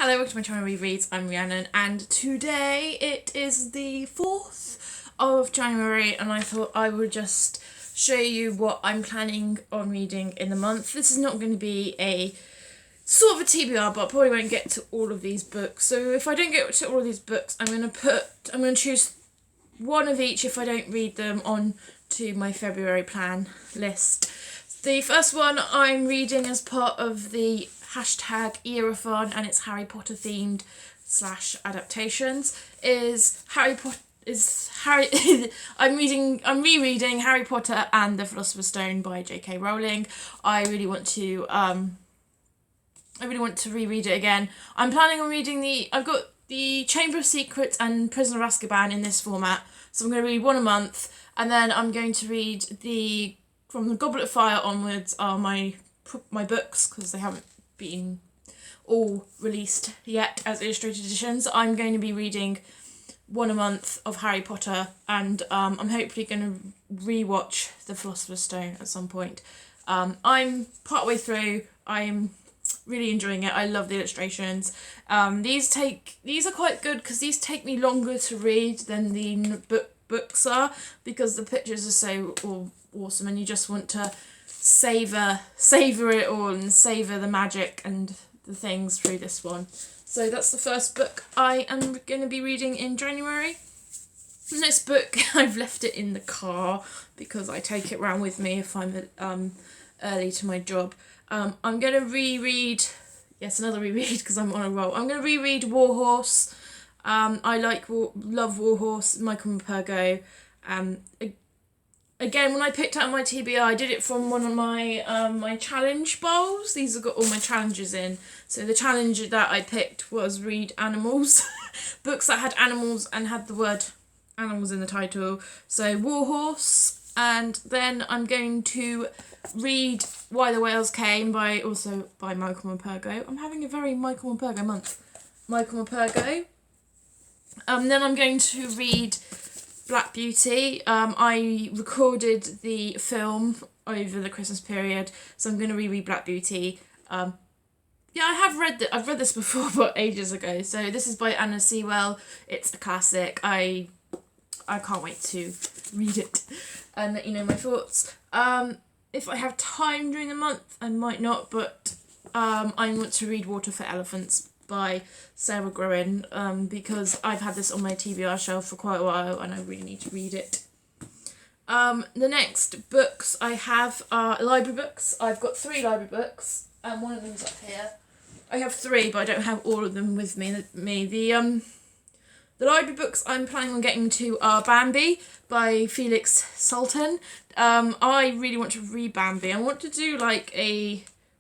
Hello, welcome to my channel Rereads. I'm Rhiannon, and today it is the 4th of January, and I thought I would just show you what I'm planning on reading in the month. This is not going to be a sort of a TBR, but I probably won't get to all of these books. So if I don't get to all of these books, I'm going to choose one of each if I don't read them on to my February plan list. The first one I'm reading as part of the hashtag Erathon, and it's Harry Potter themed / adaptations, I'm rereading Harry Potter and the Philosopher's Stone by J.K. Rowling. I really want to reread it again. I'm planning on reading I've got the Chamber of Secrets and Prisoner of Azkaban in this format, so I'm going to read one a month, and then I'm going to read from the Goblet of Fire onwards are my books, because they haven't been all released yet as illustrated editions. I'm going to be reading one a month of Harry Potter, and I'm hopefully going to rewatch The Philosopher's Stone at some point. I'm partway through. I'm really enjoying it. I love the illustrations. These are quite good because these take me longer to read than the books are, because the pictures are so awesome, and you just want to savor it all and savor the magic and the things through this one. So that's the first book I am going to be reading in January. The next book, I've left it in the car because I take it around with me if I'm early to my job. I'm going to reread, another reread because I'm on a roll. I'm going to reread Warhorse. I love Warhorse, Michael Morpurgo. Again, when I picked out my TBR, I did it from one of my my challenge bowls. These have got all my challenges in. So the challenge that I picked was read animals, books that had animals and had the word animals in the title. So Warhorse, and then I'm going to read Why the Whales Came by Michael Morpurgo. I'm having a very Michael Morpurgo month. Michael Morpurgo. Then I'm going to read Black Beauty. I recorded the film over the Christmas period, so I'm going to reread Black Beauty. I've read this before, but ages ago. So this is by Anna Sewell. It's a classic. I can't wait to read it and let you know my thoughts. If I have time during the month, I might not, but I want to read Water for Elephants by Sarah Gruen, because I've had this on my TBR shelf for quite a while and I really need to read it. The next books I have are library books. I've got 3 library books, and one of them's up here. I have 3, but I don't have all of them with me. The library books I'm planning on getting to are Bambi by Felix Salten. I really want to read Bambi. I want to do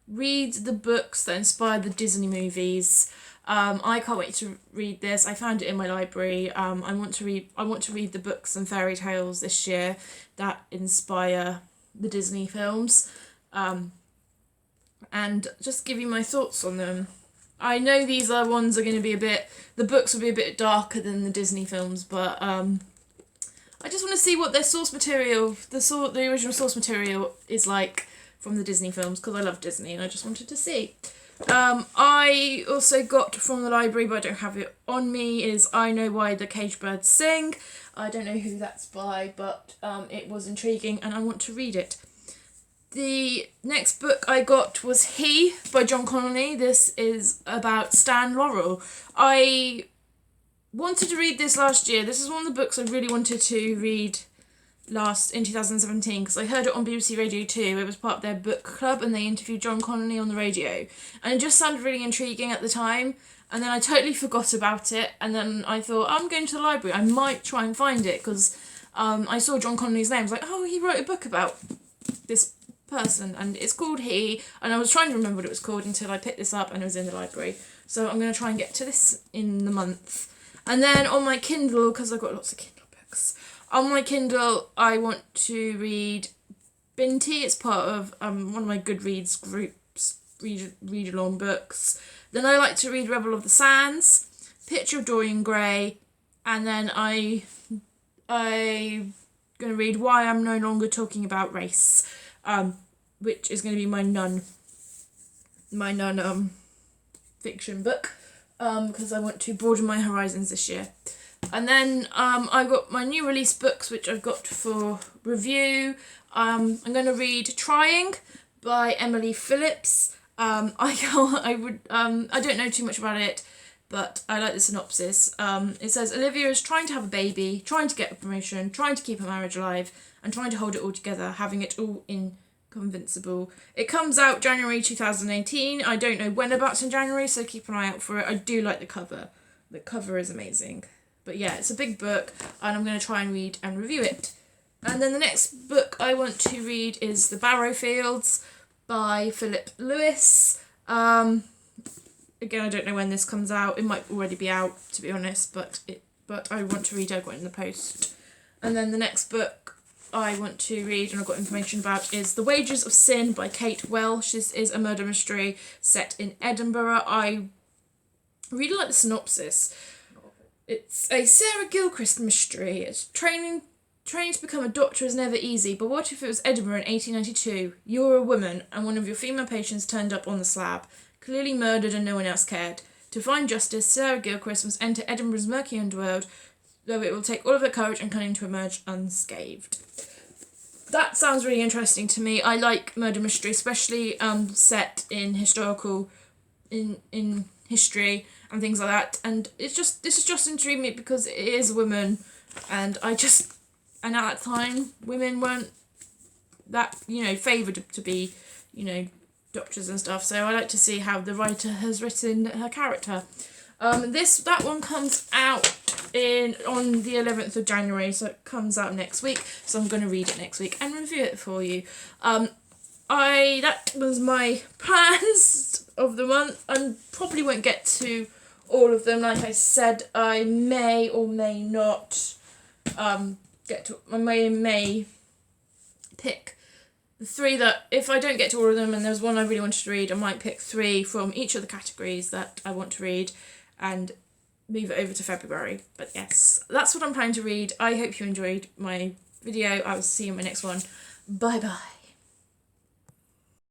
read the books that inspired the Disney movies. I can't wait to read this. I found it in my library. I want to read the books and fairy tales this year that inspire the Disney films, and just give you my thoughts on them. I know these ones are going to be the books will be a bit darker than the Disney films, but I just want to see what their source material, the original source material is like from the Disney films, because I love Disney and I just wanted to see. I also got from the library, but I don't have it on me, is I Know Why the Caged Birds Sing. I don't know who that's by, but it was intriguing and I want to read it. The next book I got was He by John Connolly. This is about Stan Laurel. I wanted to read this last year. This is one of the books I really wanted to read in 2017, because I heard it on BBC Radio 2. It was part of their book club and they interviewed John Connolly on the radio, and it just sounded really intriguing at the time, and then I totally forgot about it, and then I thought, I'm going to the library, I might try and find it, because I saw John Connolly's name. I was like, oh, he wrote a book about this person and it's called He, and I was trying to remember what it was called until I picked this up and it was in the library. So I'm going to try and get to this in the month. And then on my Kindle, because I've got lots of Kindle books, on my Kindle I want to read Binti. It's part of one of my Goodreads groups, read along books. Then I like to read Rebel of the Sands, Picture of Dorian Gray, and then I'm going to read Why I'm No Longer Talking About Race, which is going to be my nun fiction book. because I want to broaden my horizons this year. And then I got my new release books, which I've got for review. I'm going to read Trying by Emily Phillips. I don't know too much about it, but I like the synopsis. It says Olivia is trying to have a baby, trying to get a promotion, trying to keep her marriage alive, and trying to hold it all together, having it all inconvincible. It comes out January 2018. I don't know when about in January, so keep an eye out for it. I do like the cover. The cover is amazing. But yeah, it's a big book, and I'm going to try and read and review it. And then the next book I want to read is The Barrowfields by Philip Lewis. Again, I don't know when this comes out. It might already be out, to be honest, but I want to read it. I got it in the post. And then the next book I want to read and I've got information about is The Wages of Sin by Kate Welsh. This is a murder mystery set in Edinburgh. I really like the synopsis. It's a Sarah Gilchrist mystery. It's training to become a doctor is never easy, but what if it was Edinburgh in 1892? You're a woman, and one of your female patients turned up on the slab, clearly murdered and no one else cared. To find justice, Sarah Gilchrist must enter Edinburgh's murky underworld, though it will take all of her courage and cunning to emerge unscathed. That sounds really interesting to me. I like murder mystery, especially set in historical, in history and things like that. And this is just intriguing me because it is a woman, and at that time women weren't that favoured to be doctors and stuff. So I like to see how the writer has written her character. That one comes out on the 11th of January, so it comes out next week. So I'm going to read it next week and review it for you. That was my plans of the month. I probably won't get to all of them. Like I said, I may or may not get to. I may pick the three that, if I don't get to all of them and there's one I really wanted to read, I might pick three from each of the categories that I want to read and move it over to February. But yes, that's what I'm planning to read. I hope you enjoyed my video. I will see you in my next one. Bye bye.